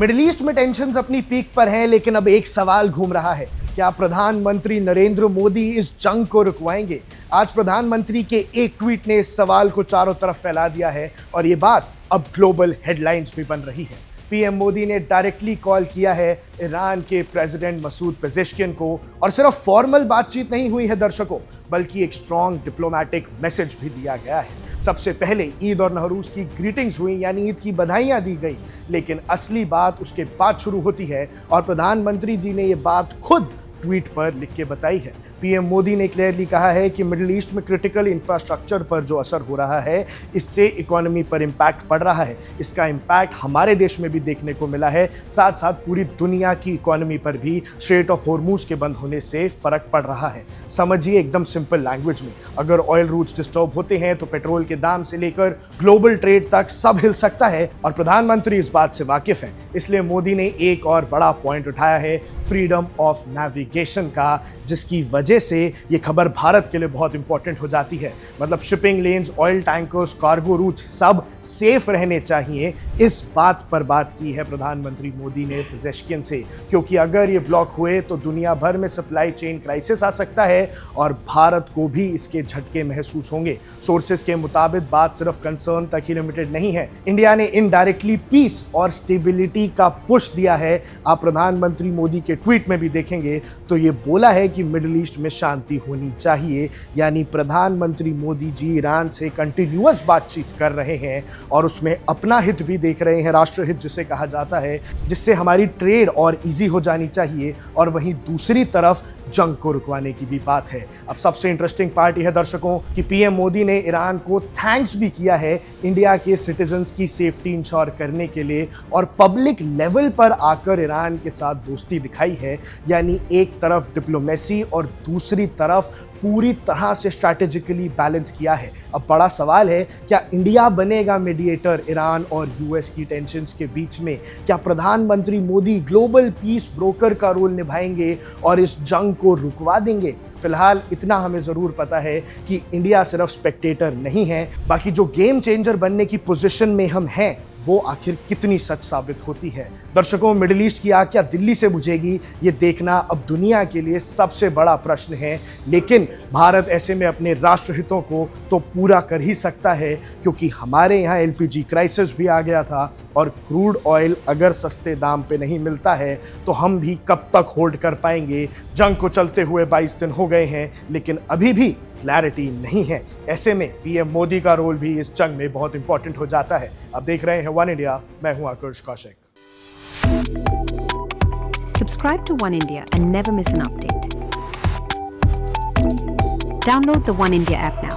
Middle east में tensions अपनी peak पर हैं, लेकिन अब एक सवाल घूम रहा है, क्या प्रधानमंत्री नरेंद्र मोदी इस जंग को रुकवाएंगे? आज प्रधानमंत्री के एक ट्वीट ने इस सवाल को चारों तरफ फैला दिया है और ये बात अब ग्लोबल हेडलाइंस भी बन रही है। पीएम मोदी ने डायरेक्टली कॉल किया है ईरान के प्रेसिडेंट मसूद पेजेश्कियन को, और सिर्फ फॉर्मल बातचीत नहीं हुई है दर्शकों, बल्कि एक स्ट्रॉन्ग डिप्लोमैटिक मैसेज भी दिया गया है। सबसे पहले ईद और नहरूज की ग्रीटिंग्स हुई, यानी ईद की बधाइयां दी गई, लेकिन असली बात उसके बाद शुरू होती है और प्रधानमंत्री जी ने ये बात खुद ट्वीट पर लिख के बताई है। पीएम मोदी ने क्लियरली कहा है कि मिडिल ईस्ट में क्रिटिकल इंफ्रास्ट्रक्चर पर जो असर हो रहा है, इससे इकोनॉमी पर इम्पैक्ट पड़ रहा है। इसका इम्पैक्ट हमारे देश में भी देखने को मिला है, साथ साथ पूरी दुनिया की इकोनॉमी पर भी स्ट्रेट ऑफ हॉर्मूज के बंद होने से फर्क पड़ रहा है। समझिए एकदम सिंपल लैंग्वेज में, अगर ऑयल रूट्स डिस्टर्ब होते हैं तो पेट्रोल के दाम से लेकर ग्लोबल ट्रेड तक सब हिल सकता है, और प्रधानमंत्री इस बात से वाकिफ हैं। इसलिए मोदी ने एक और बड़ा पॉइंट उठाया है, फ्रीडम ऑफ नेविगेशन का, जिसकी वजह से ये खबर भारत के लिए बहुत इंपॉर्टेंट हो जाती है। मतलब shipping lanes, oil tankers, cargo routes सब सेफ रहने चाहिए। इस बात पर बात की है प्रधानमंत्री मोदी ने पेजेश्कियन से, क्योंकि अगर ये ब्लॉक हुए तो दुनिया भर में सप्लाई चेन क्राइसिस आ सकता है और भारत को भी इसके झटके महसूस होंगे। सोर्सेस के मुताबिक बात सिर्फ कंसर्न तक ही लिमिटेड नहीं है। इंडिया ने इनडायरेक्टली पीस और स्टेबिलिटी का पुश दिया है। आप प्रधानमंत्री मोदी के ट्वीट में भी देखेंगे तो ये बोला है कि मिडिल ईस्ट में शांति होनी चाहिए, यानी प्रधानमंत्री मोदी जी ईरान से कंटिन्यूअस बातचीत कर रहे हैं और उसमें अपना हित भी देख रहे हैं, राष्ट्रहित जिसे कहा जाता है, जिससे हमारी ट्रेड और इजी हो जानी चाहिए, और वहीं दूसरी तरफ जंग को रुकवाने की भी बात है। अब सबसे इंटरेस्टिंग पार्ट यह है दर्शकों कि पीएम मोदी ने ईरान को थैंक्स भी किया है इंडिया के सिटीजन्स की सेफ्टी इंश्योर करने के लिए, और पब्लिक लेवल पर आकर ईरान के साथ दोस्ती दिखाई है। यानी एक तरफ डिप्लोमेसी और दूसरी तरफ पूरी तरह से स्ट्रैटेजिकली बैलेंस किया है। अब बड़ा सवाल है, क्या इंडिया बनेगा मीडिएटर ईरान और यूएस की टेंशन्स के बीच में? क्या प्रधानमंत्री मोदी ग्लोबल पीस ब्रोकर का रोल निभाएंगे और इस जंग को रुकवा देंगे? फिलहाल इतना हमें ज़रूर पता है कि इंडिया सिर्फ स्पेक्टेटर नहीं है, बाकी जो गेम चेंजर बनने की पोजीशन में हम हैं वो आखिर कितनी सच साबित होती है। दर्शकों, मिडिल ईस्ट की आग क्या दिल्ली से बुझेगी, ये देखना अब दुनिया के लिए सबसे बड़ा प्रश्न है। लेकिन भारत ऐसे में अपने राष्ट्रहितों को तो पूरा कर ही सकता है, क्योंकि हमारे यहाँ एलपीजी क्राइसिस भी आ गया था, और क्रूड ऑयल अगर सस्ते दाम पे नहीं मिलता है तो हम भी कब तक होल्ड कर पाएंगे। जंग को चलते हुए 22 दिन हो गए हैं, लेकिन अभी भी क्लैरिटी नहीं है। ऐसे में पीएम मोदी का रोल भी इस जंग में बहुत इंपॉर्टेंट हो जाता है। अब देख रहे हैं वन इंडिया, मैं हूं आकर्ष Kaushik. Subscribe to One India and never miss an update. Download the One India app now.